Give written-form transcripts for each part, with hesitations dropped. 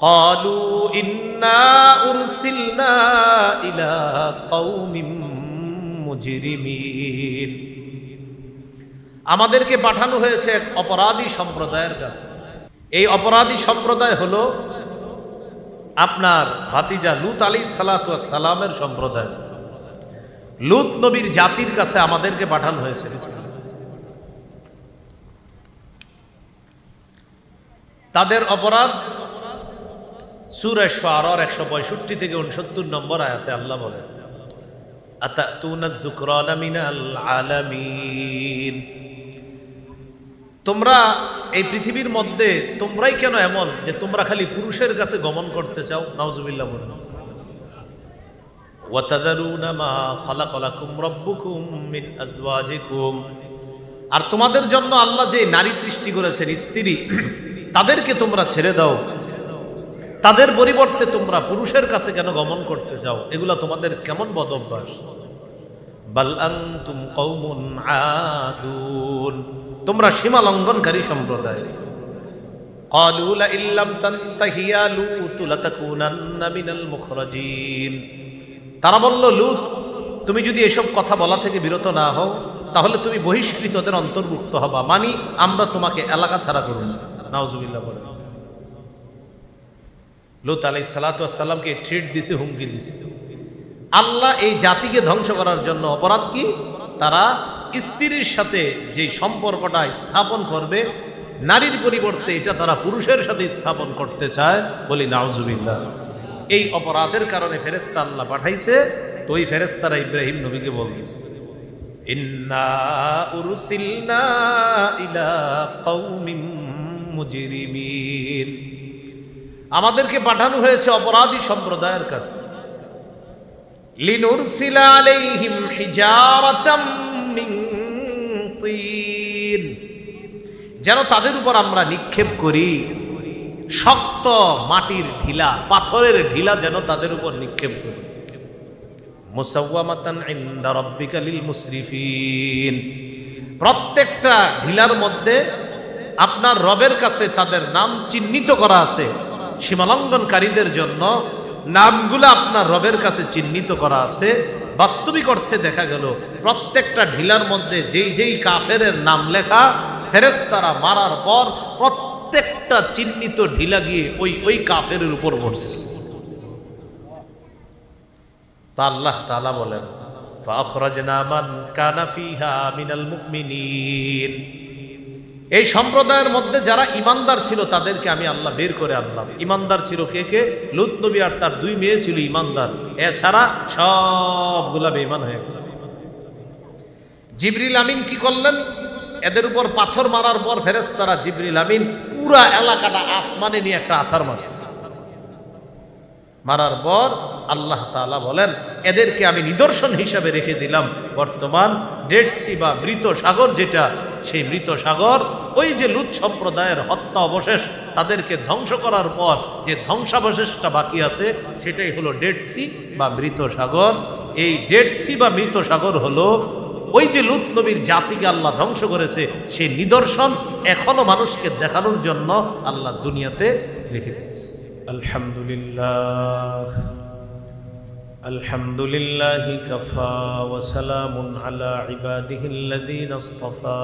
قالوا إنا أرسلنا إلى قوم مجرمين আমাদেরকে পাঠানো হয়েছে এক অপরাধী সম্প্রদায়ের কাছে। এই অপরাধী সম্প্রদায় হলো আপনার ভাতিজা লূত আলাইহিস সালাতু ওয়াস সালামের সম্প্রদায়। লূত নবীর জাতির কাছে আমাদেরকে পাঠানো হয়েছে। তাদের অপরাধ সূরা শুআরার 165 থেকে 69 নম্বর আয়াতে আল্লাহ বলেন, আতাতুনাজ যুকরানা মিনাল আলামিন, তোমরা এই পৃথিবীর মধ্যে তোমরাই কেন এমন যে তোমরা খালি পুরুষের কাছে গমন করতে চাও? নাউজুবিল্লাহ বলেন। ওয়া তাযারুনা মা খালাকা লাকুম রাব্বুকুম মিন আজওয়াজিকুম, আর তোমাদের জন্য আল্লাহ যে নারী সৃষ্টি করেছেন, স্ত্রী, তাদেরকে তোমরা ছেড়ে দাও, তাদের পরিবর্তে তোমরা পুরুষের কাছে কেন গমন করতে চাও? এগুলা তোমাদের কেমন বদ অভ্যাস? বাল আনতুম কওমুন আদুন, তোমরা সীমা লঙ্ঘনকারী সম্প্রদায়। ক্বালু লা ইল্লাম তানতাহি ইয়া লূত লাতাকুনান্না মিনাল মুখরাজিন, তারা বলল, লূত, তুমি যদি এসব কথা বলা থেকে বিরত না হও তাহলে তুমি বহিষ্কৃতদের অন্তর্ভুক্ত হবা, মানে আমরা তোমাকে এলাকা ছাড়া করব। নাউজুবিল্লাহ বলেন। লূত আলাইহিস সালাতু ওয়াস সালামকে ট্রিট দিছে, হুমকি দিছে। আল্লাহ এই জাতিকে ধ্বংস করার জন্য অপরাধ কি? তারা স্ত্রীর সাথে যে সম্পর্কটা স্থাপন করবে, নারীর পরিবর্তে এটা তারা পুরুষের সাথে স্থাপন করতে চায়। বলি নাউজুবিল্লাহ। এই অপরাধের কারণে ফেরেশতা আল্লাহ পাঠাইছে। তো ওই ফেরেশতারা ইব্রাহিম নবীকে বলতেছে, ইন্না উরসিলনা ইলা কওমিম মুজরিমিন, আমাদেরকে পাঠানো হয়েছে অপরাধী সম্প্রদায়ের কাছে। লিনুরসিলা আলাইহিম হিজারাতাম মিন তিন, যেন তাদের উপর আমরা নিক্ষেপ করি শক্ত মাটির ঢিলা, পাথরের ঢিলা যেন তাদের উপর নিক্ষেপ করি। মুসাওয়ামাতান ইনদা রাব্বিকা লিল মুসরিফিন, প্রত্যেকটা ঢিলার মধ্যে আপনার রবের কাছে তাদের নাম চিহ্নিত করা আছে। সীমালঙ্ঘনকারীদের জন্য নামগুলো আপনার রবের কাছে চিহ্নিত করা আছে। বাস্তবিক অর্থে দেখা গেল প্রত্যেকটা ঢিলার মধ্যে যেই যেই কাফেরের নাম লেখা, ফেরেশতারা মারার পর প্রত্যেকটা চিহ্নিত ঢিলা গিয়ে ওই কাফেরের উপর পড়ছে। তা আল্লাহ তাআলা বলেন, ফাখরাজনা মান কানা ফিহা মিনাল মুমিনিন, এই সম্প্রদায়ের মধ্যে যারা ইমানদার ছিল তাদেরকে আমি আল্লাহ বের করে আনলাম। ইমানদার ছিল কে কে? লূত নবী আর তার 2 মেয়ে ছিল ইমানদার, এছাড়া সবগুলা বেঈমান হয়ে গেছে। জিবরিল আমিন কি করলেন? এদের উপর পাথর মারার পর ফেরেশতারা জিবরিল আমিন পুরা এলাকাটা আসমানে নিয়ে একটা আছাড় মারছে। মারার পর আল্লাহ তাআলা বলেন, এদেরকে আমি নিদর্শন হিসাবে রেখে দিলাম বর্তমান ডেড সি বা মৃত সাগর, যেটা সেই মৃত সাগর, ওই যে লূত সম্প্রদায়ের হত্যা অবশেষ, তাদেরকে ধ্বংস করার পর যে ধ্বংসাবশেষটা বাকি আছে সেটাই হলো ডেড সি বা মৃত সাগর। এই ডেড সি বা মৃত সাগর হলো ওই যে লূত নবীর জাতিকে আল্লাহ ধ্বংস করেছে, সেই নিদর্শন এখনো মানুষকে দেখানোর জন্য আল্লাহ দুনিয়াতে রেখে দিয়েছে। আলহামদুলিল্লাহ, আলহামদুলিল্লাহি কাফা ওয়া সালামুন আলা ইবাদিহিল্লাযীনা ইসতাফা,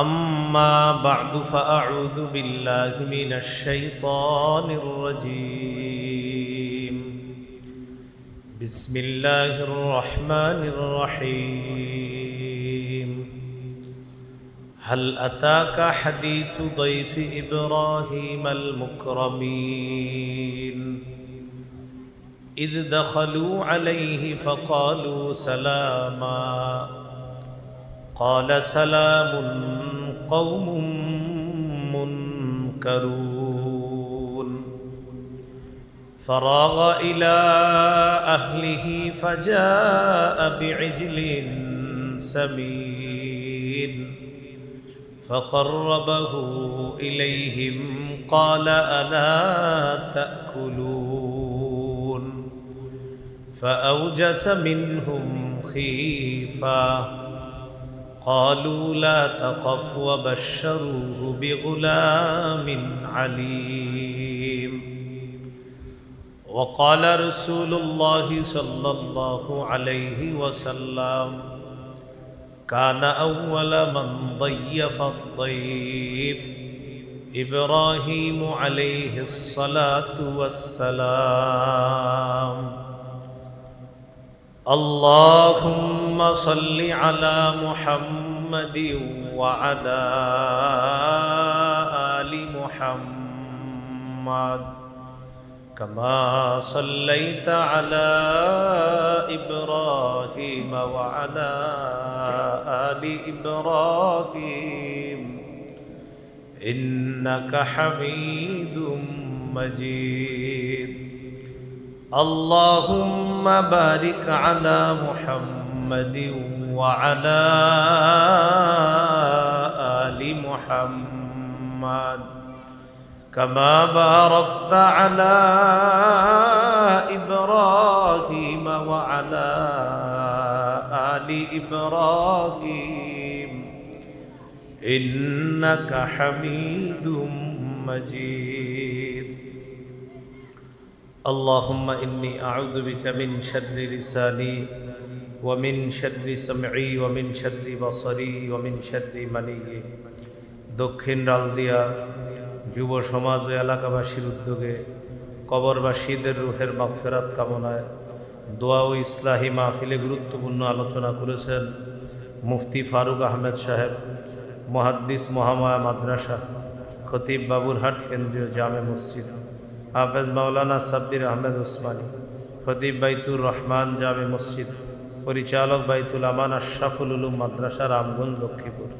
আম্মা বা'দু ফাআউযু বিল্লাহি মিনাশ শাইতানির রাজীম। বিসমিল্লাহির রহমানির রহিম। هل أتاك حديث ضيف إبراهيم المكرمين إذ دخلوا عليه فقالوا سلاما قال سلام قوم منكرون فراغ إلى أهله فجاء بعجل سمين فقربه إليهم قال ألا تأكلون فأوجس منهم خيفة قالوا لا تخف وبشروه بغلام عليم وقال رسول الله صلى الله عليه وسلم كان أول من ضيف الضيف إبراهيم عليه الصلاة والسلام اللهم صل على محمد وعلى آل محمد كما صليت على إبراهيم وعلى آل إبراهيم إنك حميد مجيد اللهم بارك على محمد وعلى آل محمد كما باركت على إبراهيم وعلى آل إبراهيم إنك حميد مجيد اللهم إني أعوذ بك من شر لساني ومن شر سمعي ومن شر بصري ومن شر مني দক্ষিণ রালদিয়া যুব সমাজ ও এলাকাবাসীর উদ্যোগে কবরবাসীদের রুহের মাগফিরাত কামনায় দোয়া ও ইসলাহি মাহফিলে গুরুত্বপূর্ণ আলোচনা করেছেন মুফতি ফারুক আহমেদ সাহেব, মুহাদ্দিস মহামায়া মাদ্রাসা, খতিব বাবুরহাট কেন্দ্রীয় জামে মসজিদ, হাফেজ মাওলানা সাব্বির আহমেদ ওসমানী, খতিব বাইতুর রহমান জামে মসজিদ, পরিচালক বাইতুল আমান আশরাফুল উলুম মাদ্রাসা রামগঞ্জ লক্ষ্মীপুর,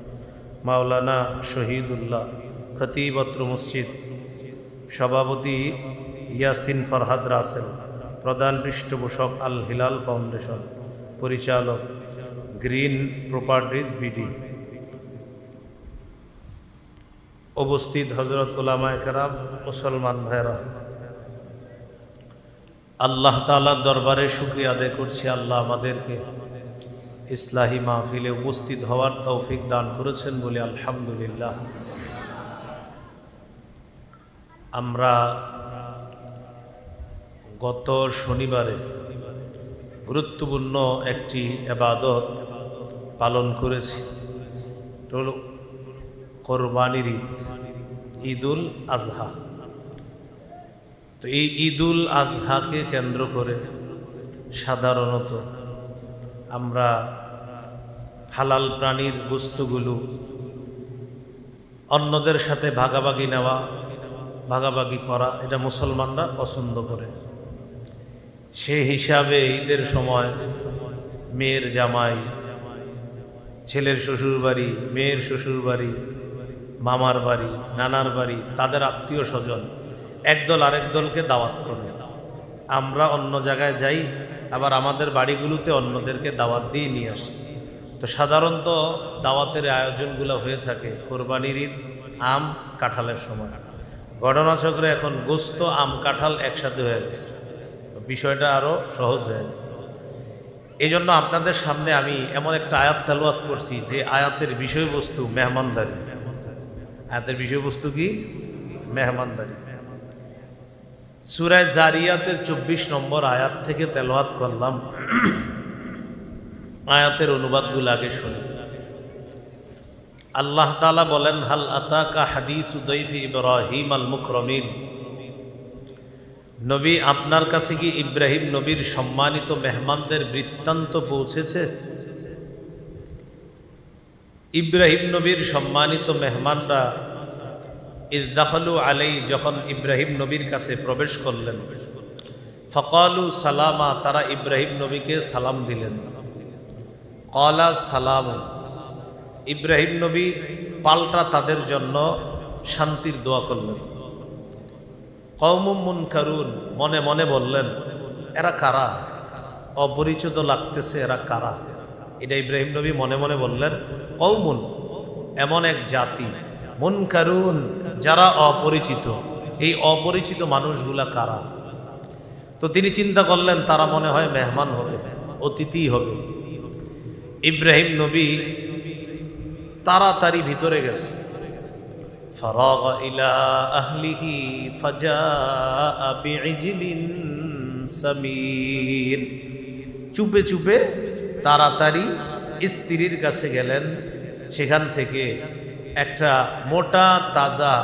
মাওলানা শহীদুল্লাহ খতিব অত্র মসজিদ, সভাপতি ইয়াসিন ফরহাদ রাসেল, প্রধান পৃষ্ঠপোষক আল হিলাল ফাউন্ডেশন, পরিচালক গ্রিন প্রপার্টিজ বিডি, উপস্থিত হযরত উলামায়ে কেরাম, মুসলমান ভাইরা, আল্লাহ তাআলার দরবারে শুকরিয়া আদায় করছি। আল্লাহ আমাদেরকে ইসলাহি মাহফিলে উপস্থিত হওয়ার তৌফিক দান করেছেন বলে আলহামদুলিল্লাহ। আমরা গত শনিবারে গুরুত্বপূর্ণ একটি ইবাদত পালন করেছি, কোরবানির ঈদ, ঈদুল আজহা। তো এই ঈদুল আজহাকে কেন্দ্র করে সাধারণত আমরা হালাল প্রাণীর বস্তুগুলো অন্যদের সাথে ভাগাভাগি নেওয়া, ভাগাভাগি করা, এটা মুসলমানরা পছন্দ করে। সেই হিসাবে ঈদের সময় মেয়ের জামাই, ছেলের শ্বশুরবাড়ি, মেয়ের শ্বশুরবাড়ি, মামার বাড়ি, নানার বাড়ি, তাদের আত্মীয় স্বজন একদল আরেক দলকে দাওয়াত করে। আমরা অন্য জায়গায় যাই, আবার আমাদের বাড়িগুলোতে অন্যদেরকে দাওয়াত দিয়ে নিয়ে আসি। তো সাধারণত দাওয়াতের আয়োজনগুলো হয়ে থাকে কোরবানির ঈদ, আম কাঁঠালের সময়। ঘটনাচক্রে এখন গোস্ত, আম, কাঁঠাল একসাথে হয়ে গেছে, বিষয়টা আরও সহজ হয়ে গেছে। এই জন্য আপনাদের সামনে আমি এমন একটা আয়াত তেলাওয়াত করছি যে আয়াতের বিষয়বস্তু মেহমানদারি। আয়াতের বিষয়বস্তু কি? মেহমানদারি। সূরা জারিয়াতের 24 নম্বর আয়াত থেকে তেলাওয়াত করলাম। আয়াতের অনুবাদগুলো আগে শুনি। আল্লাহ তাআলা বলেন, হাল আতাকা হাদিসু দাইফি ইব্রাহিম আল মুকরমিন। নবী, আপনার কাছে কি ইব্রাহিম নবীর সম্মানিত মেহমানদের বৃত্তান্ত পৌঁছেছে? ইব্রাহিম নবীর সম্মানিত মেহমানরা ইয দাখালু আলাই, যখন ইব্রাহিম নবীর কাছে প্রবেশ করলেন, ফাকালু সালামা, তারা ইব্রাহিম নবীকে সালাম দিলেন। ক্বালা সালাম, ইব্রাহিম নবী পাল্টা তাদের জন্য শান্তির দোয়া করলেন। কওমুম মুনকারুন, মনে মনে বললেন, এরা কারা? অপরিচিত লাগতেছে, এরা কারা? এটা ইব্রাহিম নবী মনে মনে বললেন। কওমুন, এমন এক জাতি, মুনকারুন, যারা অপরিচিত। এই অপরিচিত মানুষগুলা কারা? তো তিনি চিন্তা করলেন তারা মনে হয় মেহমান হবে, অতিথি হবে। ইব্রাহিম নবী তাড়াতাড়ি ভিতরে গেছে। ফারাগ ইলা আহলিহি ফাজাআ বিইজলিন সামিন, চুপে চুপে তাড়াতাড়ি স্ত্রীর কাছে গেলেন। সেখান থেকে একটা মোটা তাজা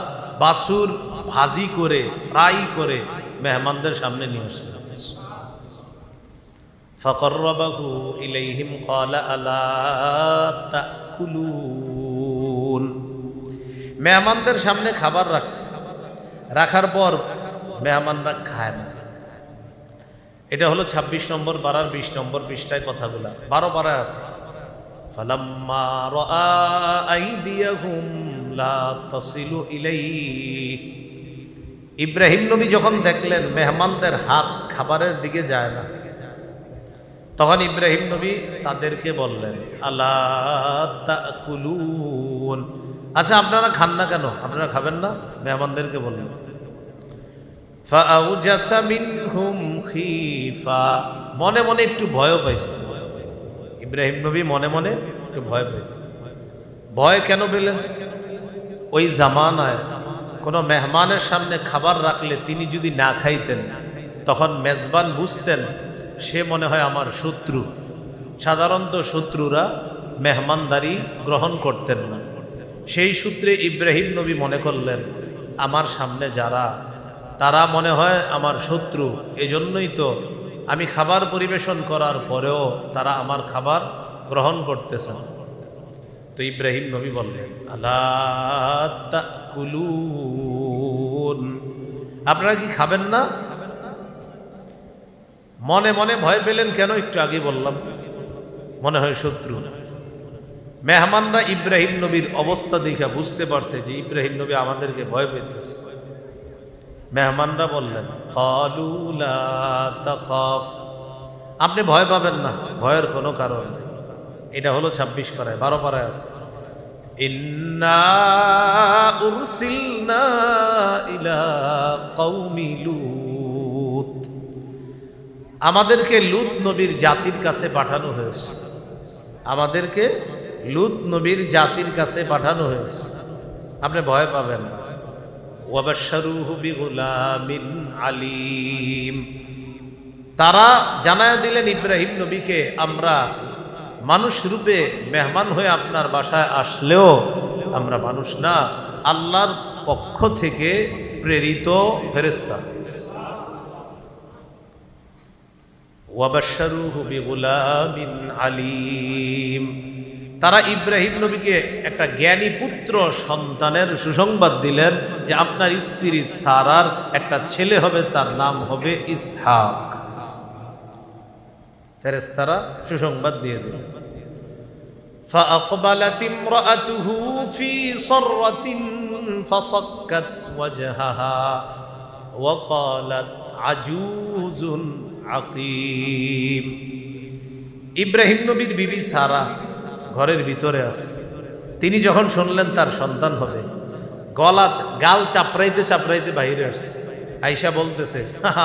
বাছুর ভাজি করে ফ্রাই করে মেহমানদের সামনে নিয়ে আসলেন। ফাকাররাবাহু ইলাইহিম ক্বালা আলা তাকুলুন, মেহমানদের সামনে খাবার রাখছে, রাখার পর মেহমানরা খায় না। এটা হলো 26 নম্বর পারার 20 নম্বর পৃষ্ঠায় কথাগুলা, 12 পারায় আছে। ফালাম্মা রাআ আইদিয়াহুম লা তাসিলু ইলাইহি, ইব্রাহিম নবী যখন দেখলেন মেহমানদের হাত খাবারের দিকে যায় না, তখন ইব্রাহিম নবী তাদেরকে বললেন আলা তাকুলুন, আচ্ছা আপনারা খান না কেন, আপনারা খাবেন না? মেহমানদেরকে বললেন। ফাআউজাসা মিনহুম খিফা, মনে মনে একটু ভয় পাইছে ইব্রাহিম নবী, মনে মনে একটু ভয় পাইছে। ভয় কেন পেলেন? ওই জামানায় কোনো মেহমানের সামনে খাবার রাখলে তিনি যদি না খাইতেন, তখন মেজবান বুঝতেন সে মনে হয় আমার শত্রু। সাধারণত শত্রুরা মেহমানদারি গ্রহণ করতেন না। সেই সূত্রে ইব্রাহিম নবী মনে করলেন আমার সামনে যারা, তারা মনে হয় আমার শত্রু, এজন্যই তো আমি খাবার পরিবেশন করার পরেও তারা আমার খাবার গ্রহণ করতেছে না। তো ইব্রাহিম নবী বললেন আলা তাকুলুন, আপনারা কি খাবেন না? মনে মনে ভয় পেলেন কেন? একটু আগে বললাম, মনে হয় শত্রু। মেহমানরা ইব্রাহিম নবীর অবস্থা দেখে বুঝতে পারছে যে ইব্রাহিম নবী আমাদেরকে ভয় পেতেছে। মেহমানরা বললেন ক্বালু লা তাখাফ, আপনি ভয় পাবেন না, ভয়ের কোনো কারণ নেই। এটা হলো 26 পারায়, 12 পারায় আছে। ইন্না উরসিলনা ইলা কওমি লূত, আমাদেরকে লূত নবীর জাতির কাছে পাঠানো হয়েছে, আমাদেরকে লূত নবীর জাতির কাছে পাঠানো হয়েছে, আপনি ভয় পাবেন না। ওয়াবাশশারুহু বিগুলামিন আলীম, তারা জানায়া দিলেন ইব্রাহিম নবীকে আমরা মানুষ রূপে মেহমান হয়ে আপনার বাসায় আসলেও আমরা মানুষ না, আল্লাহর পক্ষ থেকে প্রেরিত ফেরেশতা। ওয়াবাশশারুহু বিগুলামিন আলীম, তারা ইব্রাহিম নবীকে একটা জ্ঞানী পুত্র সন্তানের সুসংবাদ দিলেন যে আপনার স্ত্রী সারার একটা ছেলে হবে, তার নাম হবে ইসহাক। ফেরেশতারা সুসংবাদ দিয়ে দিলেন। فأقبلت امرأته في صرة فصكت وجهها وقالت عجوز عقيم, ইব্রাহিম নবীর বিবি সারা ঘরের ভিতরে আছে। তিনি যখন শুনলেন তার সন্তান হবে, গাল চাপড়াইতে চাপড়াইতে বাইরে আসছে। আয়েশা বলতেছে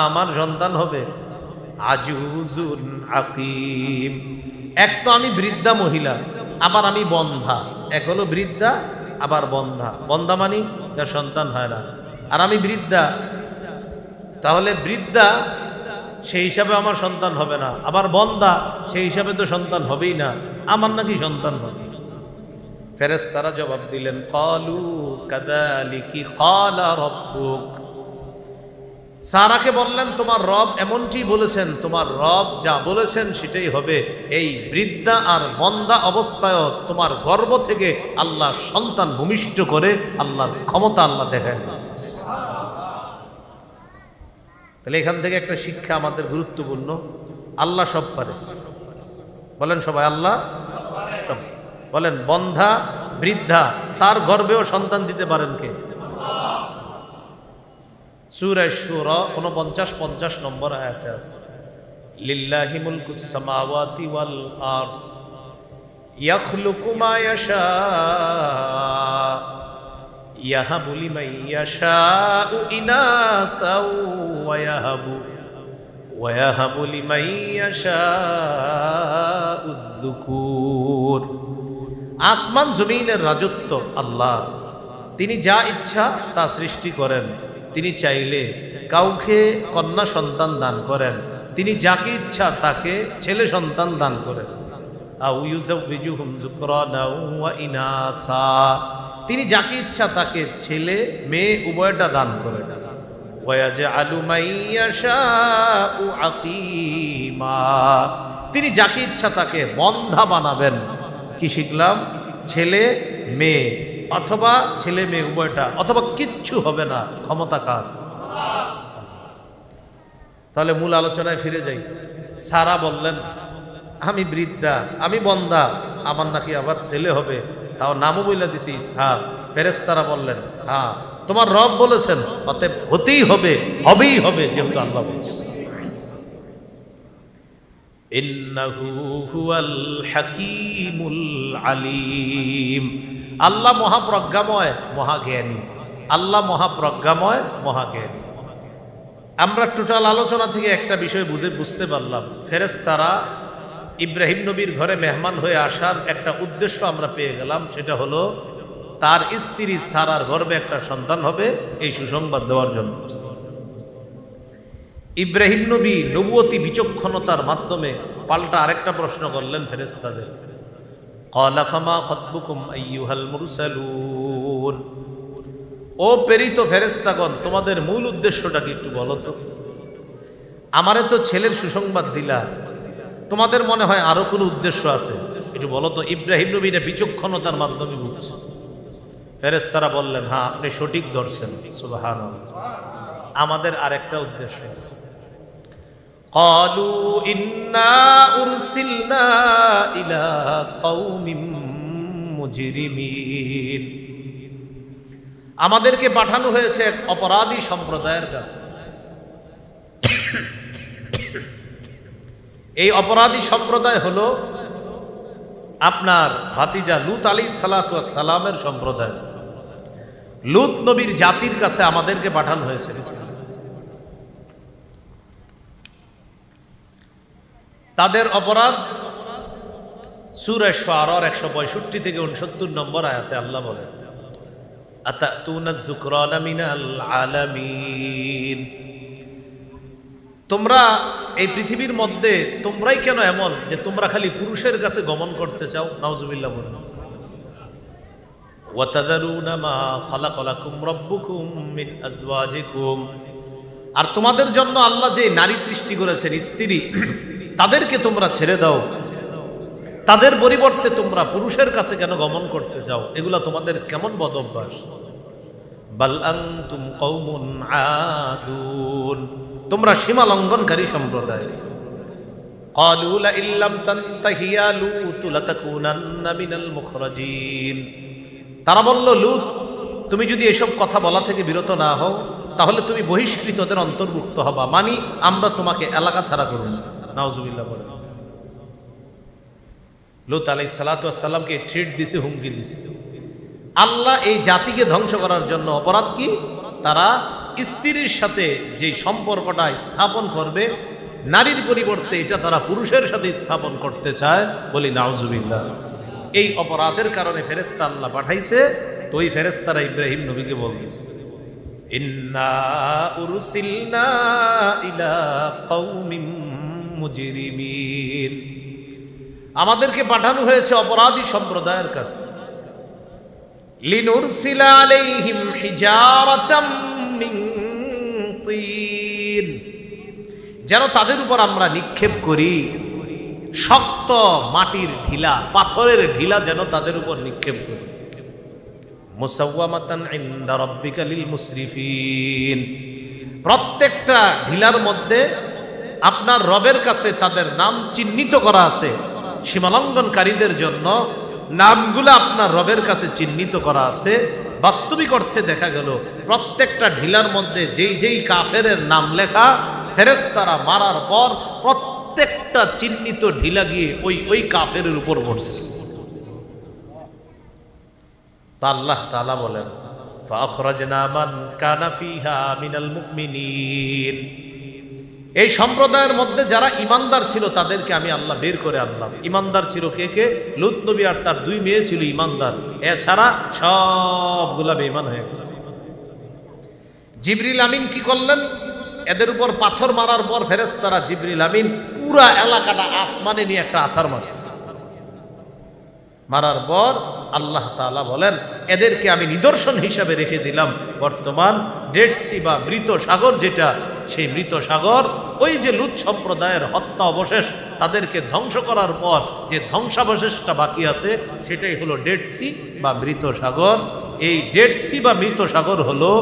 আমার সন্তান হবে আজুজুন আকিম, এক তো আমি বৃদ্ধা মহিলা, আবার আমি বন্ধা। এক হলো বৃদ্ধা, আবার বন্ধা। বন্ধা মানে যার সন্তান হয় না, আর আমি বৃদ্ধা। তাহলে বৃদ্ধা সেই হিসাবে আমার সন্তান হবে না, আবার বন্ধা সেই হিসাবে তো সন্তান হবেই না, আমার নাকি সন্তান হবে? ফেরেশতারা জবাব দিলেন ক্বালু কাযালিকি ক্বালা রাব্বুক, সারাকে বললেন তোমার রব এমনটি বলেছেন, তোমার রব যা বলেছেন সেটাই হবে। এই বৃদ্ধা আর বন্ধা অবস্থায়ও তোমার গর্ভ থেকে আল্লাহ সন্তান ভূমিষ্ঠ করে আল্লাহর ক্ষমতা আল্লাহ দেখায়। তাহলে এখান থেকে একটা শিক্ষা আমাদের গুরুত্বপূর্ণ, আল্লাহ সব পারে। বলেন সবাই আল্লাহ সব। বলেন বন্ধা বৃদ্ধা তার গর্ভেও সন্তান দিতে পারেন কে? সূরা শুরা 49-50 নম্বর আয়াতে আছে লিল্লাহি মুলকুস সামাওয়াতি ওয়াল আরদ ইয়াখলুকু মা ইয়াশা ইয়াহাবু লিমান ইয়াশাউ ইনাসাও ওয়া ইয়াহাবু লিমান ইয়াশাউ যুকুর। আসমান জমিনের রাজত্ব আল্লাহ, তিনি যা ইচ্ছা তা সৃষ্টি করেন। তিনি চাইলে কাউকে কন্যা সন্তান দান করেন, তিনি যাকে ইচ্ছা তাকে ছেলে সন্তান দান করেন। আও ইউযাউযুহুম যুকরানা ওয়া ইনাসা, তিনি যাকে ইচ্ছা তাকে ছেলে মেয়ে উভয়টা দান করেন। ওয়া ইয়াজআলু মান ইয়াশাউ আকীমা, তিনি যাকে ইচ্ছা তাকে বন্ধা বানাবেন। কি শিখলাম? ছেলে মেয়ে, অথবা ছেলে মেয়ে উভয়টা, অথবা কিচ্ছু হবে না, ক্ষমতা কার? তাহলে মূল আলোচনায় ফিরে যাই। সারা বললেন আমি বৃদ্ধা, আমি বন্ধা, আমার নাকি আবার ছেলে হবে, তাও নামও বলে দিছি ইসহাক। ফেরেশতারা বললেন হ্যাঁ তোমার রব বলেছেন, অতএব হতেই হবে, হবেই হবে, যেহেতু আল্লাহ বলছেন। ইন্নাহু হুয়াল হাকীমুল আলীম, আল্লাহ মহাপ্রজ্ঞাময় মহাজ্ঞানী, আল্লাহ মহাপ্রজ্ঞাময় মহাজ্ঞানী। আমরা টোটাল আলোচনা থেকে একটা বিষয় বুঝতে পারলাম, ফেরেশতারা ইব্রাহিম নবীর ঘরে মেহমান হয়ে আসার একটা উদ্দেশ্য আমরা পেয়ে গেলাম, সেটা হলো তার স্ত্রী সারার গর্ভে একটা সন্তান হবে, এই সুসংবাদ দেওয়ার জন্য। ইব্রাহিম নবী নবুয়তি বিচক্ষণতার মাধ্যমে পাল্টা আরেকটা প্রশ্ন করলেন ফেরেশতাদের, ক্বালা ফামা খাতবুকুম আইয়ুহাল মুরসালুন, ও প্রেরিত ফেরেশতাগণ তোমাদের মূল উদ্দেশ্যটা কি একটু বলো তো। আমারে তো ছেলের সুসংবাদ দিলা, তোমাদের মনে হয় আরো কোনো উদ্দেশ্য আছে, একটু বলো তো। ইব্রাহিম নবীর বিচক্ষণতার মাধ্যমে বুঝছে। ফেরেশতারা বললেন হ্যাঁ আপনি সঠিক ধরছেন, সুবহানাল্লাহ, আমাদের আরেকটা উদ্দেশ্য আছে। ক্বালু ইন্না উরসিলনা ইলা কওমিম মুজরিমিন, আমাদেরকে পাঠানো হয়েছে এক অপরাধী সম্প্রদায়ের কাছে। এই অপরাধী সম্প্রদায় হলো আপনার ভাতিজা লূত আলাইহিস সালাতু ওয়াস সালামের সম্প্রদায়। লূত নবীর জাতির কাছে আমাদেরকে পাঠানো হয়েছে। তাদের অপরাধ সূরা শুআরার 165 থেকে 69 নম্বর আয়াতে আল্লাহ বলেন, আতাতুনাজ যুকরানা মিনাল আলামিন, তোমরা এই পৃথিবীর মধ্যে তোমরাই কেন এমন যে তোমরা খালি পুরুষের কাছে গমন করতে চাও? নাউজুবিল্লাহ বলেন। ওয়া তাযারুনা মা খালাকা লাকুম রাব্বুকুম মিন আজওয়াজিকুম, আর তোমাদের জন্য আল্লাহ যে নারী সৃষ্টি করেছেন স্ত্রী, তাদেরকে তোমরা ছেড়ে দাও, তাদের পরিবর্তে তোমরা পুরুষের কাছে কেন গমন করতে চাও? এগুলা তোমাদের কেমন বদ অভ্যাস? বাল আনতুম কওমুন আদুন, তোমরা সীমা লঙ্ঘনকারী সম্প্রদায়। ক্বালু লা ইল্লাম তানতাহি ইয়া লূত লাতাকুনান্না মিনাল মুখরাজিন, তারা বলল লূত তুমি যদি এসব কথা বলা থেকে বিরত না হও তাহলে তুমি বহিষ্কৃতদের অন্তর্ভুক্ত হবা, মানে আমরা তোমাকে এলাকা ছাড়া করব না। নাউজুবিল্লাহ বলেন। লূত আলাইহিস সালাতু ওয়াস সালামকে ট্রিট দিছে, হুমকি দিছে। আল্লাহ এই জাতিকে ধ্বংস করার জন্য অপরাধ কি? তারা স্ত্রীর সাথে যে সম্পর্কটা স্থাপন করবে নারীর পরিবর্তে এটা তারা পুরুষের সাথে স্থাপন করতে চায়, বলি নাউজুবিল্লাহ। এই অপরাধের কারণে ফেরেশতা আল্লাহ পাঠাইছে। তো ওই ফেরেশতারা ইব্রাহিম নবীকে বলতেছে, ইন্না উরসিলনা ইলা কওমিম মুজরিমিন, আমাদেরকে পাঠানো হয়েছে অপরাধী সম্প্রদায়ের কাছে। লিনুরসিলা আলাইহিম হিজারাতাম মিন তিন, যেন তাদের উপর আমরা নিক্ষেপ করি শক্ত মাটির ঢিলা, পাথরের ঢিলা যেন তাদের উপর নিক্ষেপ করি। মুসাওয়ামাতান ইনদা রাব্বিকা লিল মুসরিফিন, প্রত্যেকটা ঢিলার মধ্যে আপনার রবের কাছে তাদের নাম চিহ্নিত করা আছে। সীমালঙ্ঘনকারীদের জন্য নামগুলো আপনার রবের কাছে চিহ্নিত করা আছে। বাস্তবিক অর্থে দেখা গেল প্রত্যেকটা ঢিলার মধ্যে যেই যেই কাফেরের নাম লেখা, ফেরেশতারা মারার পর প্রত্যেকটা চিহ্নিত ঢিলা গিয়ে ওই ওই কাফেরের উপর পড়ছে। তা আল্লাহ তাআলা বলেন, ফাখরাজনা মান কানা ফিহা মিনাল মুমিনিন, এই সম্প্রদায়ের মধ্যে যারা ইমানদার ছিল তাদেরকে আমি আল্লাহ বের করে আনলাম। ইমানদার ছিল কে কে? লূত নবী আর তার 2 মেয়ে ছিল ইমানদার, এছাড়া সবগুলা বেঈমান হয়ে গেছে। জিবরিল আমিন কি করলেন? এদের উপর পাথর মারার পর ফেরেশতারা জিবরিল আমিন পুরা এলাকাটা আসমানে নিয়ে একটা আছাড় মারার পর আল্লাহ তাআলা বলেন এদেরকে আমি নিদর্শন হিসাবে রেখে দিলাম বর্তমান ডেড সি বা মৃত সাগর, যেটা সেই মৃত সাগর ওই যে লূত সম্প্রদায়ের হত্যা অবশেষ, তাদেরকে ধ্বংস করার পর যে ধ্বংসাবশেষটা বাকি আছে সেটাই হলো ডেড সি বা মৃত সাগর। এই ডেড সি বা মৃত সাগর হলো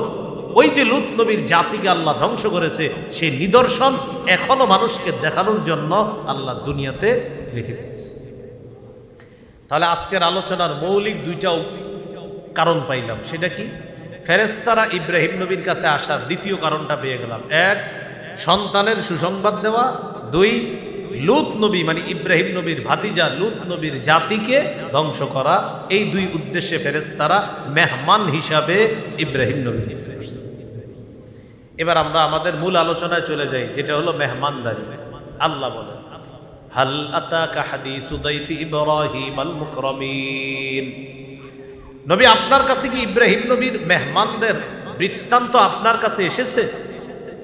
ওই যে লূত নবীর জাতিকে আল্লাহ ধ্বংস করেছে, সেই নিদর্শন এখনো মানুষকে দেখানোর জন্য আল্লাহ দুনিয়াতে রেখে দিয়েছে। তাহলে আজকের আলোচনার মৌলিক 2টা কারণ পাইলাম, সেটা কি? ফেরেশতারা ইব্রাহিম নবীর কাছে আসার 2য় কারণটা পেয়ে গেলাম। 1, সন্তানের সুসংবাদ দেওয়া। 2, লূত নবী মানে ইব্রাহিম নবীর ভাতিজা লূত নবীর জাতিকে ধ্বংস করা। এই 2 উদ্দেশ্যে ফেরেশতারা মেহমান হিসাবে ইব্রাহিম নবীর কাছে আসছে। এবার আমরা আমাদের মূল আলোচনায় চলে যাই, যেটা হলো মেহমানদারি। আল্লাহ বলেন হাল আতাকা হাদিসু দাইফি ইব্রাহিম আল মুকরামিন। নবী আপনার কাছে কি ইব্রাহিম নবীর মেহমানদের বৃত্তান্ত আপনার কাছে এসেছে?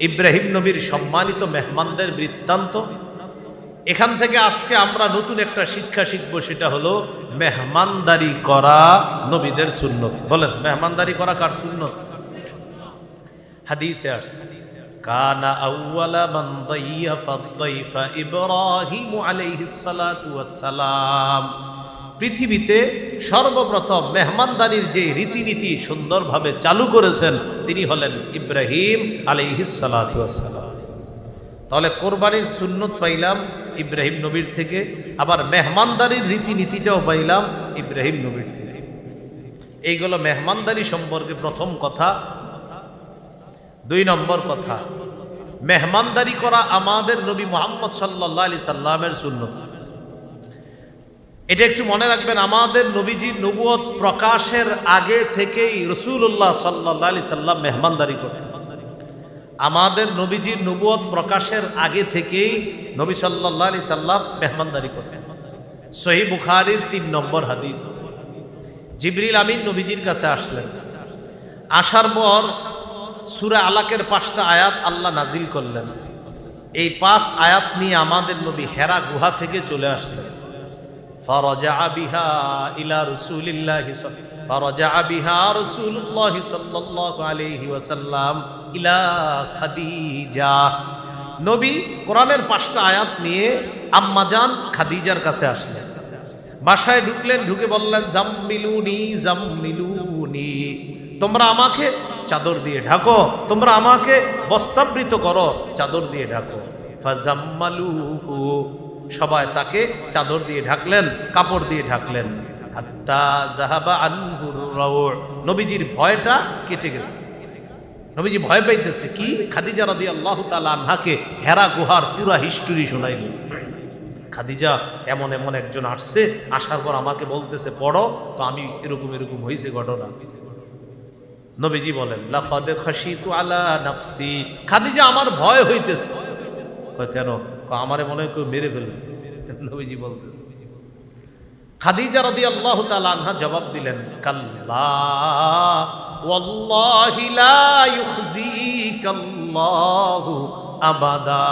ইব্রাহিম নবীর সম্মানিত মেহমানদের বৃত্তান্ত। এখান থেকে আজকে আমরা নতুন একটা শিক্ষা শিখব, সেটা হলো মেহমানদারি করা নবীদের সুন্নত। বলেন মেহমানদারি করা কার সুন্নত? হাদিসে আসছে কানা আউওয়ালা মান দাইফা দাইফা ইব্রাহিম আলাইহিস সালাতু ওয়াস সালাম। পৃথিবীতে সর্বপ্রথম মেহমানদারির যে রীতিনীতি সুন্দরভাবে চালু করেছেন তিনি হলেন ইব্রাহিম আলাইহিস সালাতু ওয়াস সালাম। তাহলে কোরবানির সুন্নত পাইলাম ইব্রাহিম নবীর থেকে, আবার মেহমানদারির রীতিনীতিটাও পাইলাম ইব্রাহিম নবীর থেকে। এইগুলো মেহমানদারি সম্পর্কে প্রথম কথা। 2 নম্বর কথা, মেহমানদারি করা আমাদের নবী মুহাম্মদ সাল্লাল্লাহু আলাইহি সাল্লামের সুন্নত। এটা একটু মনে রাখবেন, আমাদের নবীজির নবুয়ত প্রকাশের আগে থেকেই রাসূলুল্লাহ সাল্লাল্লাহু আলাইহি সাল্লাম মেহমানদারি করতেন। আমাদের নবীজির নবুয়ত প্রকাশের আগে থেকেই নবী সাল্লাল্লাহু আলাইহি সাল্লাম মেহমানদারি করতেন। সহিহ বুখারীর 3 নম্বর হাদিস। জিবরিল আমিন নবীজির কাছে আসলেন। আসার পর সূরা আলাকের 5টা আয়াত আল্লাহ নাজিল করলেন। এই 5 আয়াত নিয়ে আমাদের নবী হেরা গুহা থেকে চলে আসলেন। ফারাজা বিহা ইলা রাসূলিল্লাহি সাল্লাল্লাহু আলাইহি ওয়াসাল্লাম ইলা খাদিজা। নবী কোরআনের 5টা আয়াত নিয়ে আম্মাজান খাদিজার কাছে আসলেন। বাসায় ঢুকলেন, ঢুকে বললেন জাম্মিলুনি জাম্মিলুনি, তোমরা আমাকে চাদর দিয়ে ঢাকো, তোমরা আমাকে বস্ত্রাবৃত করো, চাদর দিয়ে ঢাকো। ফাজাম্মালুহু, সবাই তাকে চাদর দিয়ে ঢাকলেন, কাপড় দিয়ে ঢাকলেন। হাত্তা যাহাবা আনহুর রাউ', নবীজির ভয়টা কেটে গেছে। নবীজি ভয় পাইতেছে কি? খাদিজা রাদিয়াল্লাহু তাআলা আনহাকে হেরা গুহার পুরা হিস্টরি শোনাইলেন। খাদিজা এমন এমন একজন আসছে, আসার পর আমাকে বলতেছে পড়ো, তো আমি এরকম এরকম হয়েছে ঘটনা। নবীজি বলেন লাকাদ খাশিতু আলা নাফসি, খাদিজা আমার ভয় হইতেছে। কয় কেন? আমারে মনে হয় কেউ মেরে ফেলবে। নবীজি বলতেছে, খাদিজা রাদিয়াল্লাহু তাআলা আনহা জবাব দিলেন কাল্লা ওয়াল্লাহি লা ইউখজিকাল্লাহু আবাদা,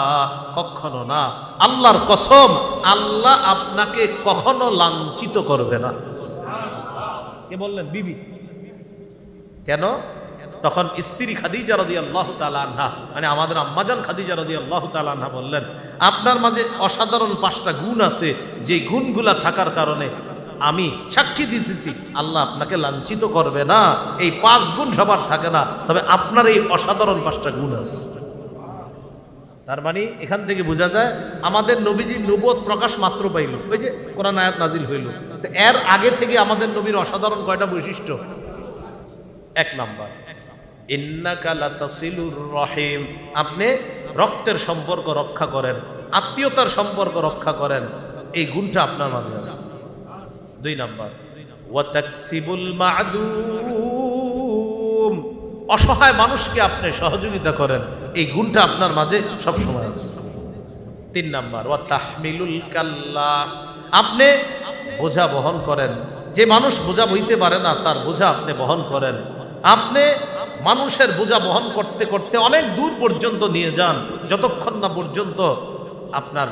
কখনো না, আল্লাহর কসম, আল্লাহ আপনাকে কখনো লাঞ্ছিত করবে না। কে বললেন? বিবি। কেন? তখন স্ত্রী খাদিজা রাদিয়াল্লাহু তাআলা আনহা মানে আমাদের আম্মাজান খাদিজা রাদিয়াল্লাহু তাআলা আনহা বললেন আপনার মাঝে অসাধারণ 5টা গুণ আছে, যে গুণগুলা থাকার কারণে আমি সাক্ষী দিতেছি আল্লাহ আপনাকে লাঞ্ছিত করবে না। এই 5 গুণ সবার থাকে না, তবে আপনার এই অসাধারণ 5টা গুণ আছে। তার মানে এখান থেকে বোঝা যায় আমাদের নবীজির নবুয়ত প্রকাশ মাত্র পাইল, ওই যে কোরআন আয়াত নাজিল হইল, তো এর আগে থেকে আমাদের নবীর অসাধারণ কয়টা বৈশিষ্ট্য? 1 নাম্বার ইন্নাকা লাতাসিলুর রহিম, আপনি রক্তের সম্পর্ক রক্ষা করেন, আত্মীয়তার সম্পর্ক রক্ষা করেন, এই গুণটা আপনার মাঝে আছে। 2 নাম্বার ওয়া তাকসিবুল মা'দুম, অসহায় মানুষকে আপনি সহযোগিতা করেন, এই গুণটা আপনার মাঝে সব সময় আছে। 3 নাম্বার ওয়া তাহমিলুল কাল্লা, আপনি বোঝা বহন করেন। যে মানুষ বোঝা বইতে পারে না তার বোঝা আপনি বহন করেন। আপনি মানুষের বোঝা বহন করতে করতে অনেক দূর পর্যন্ত নিয়ে যান, যতক্ষণ না পর্যন্ত আপনার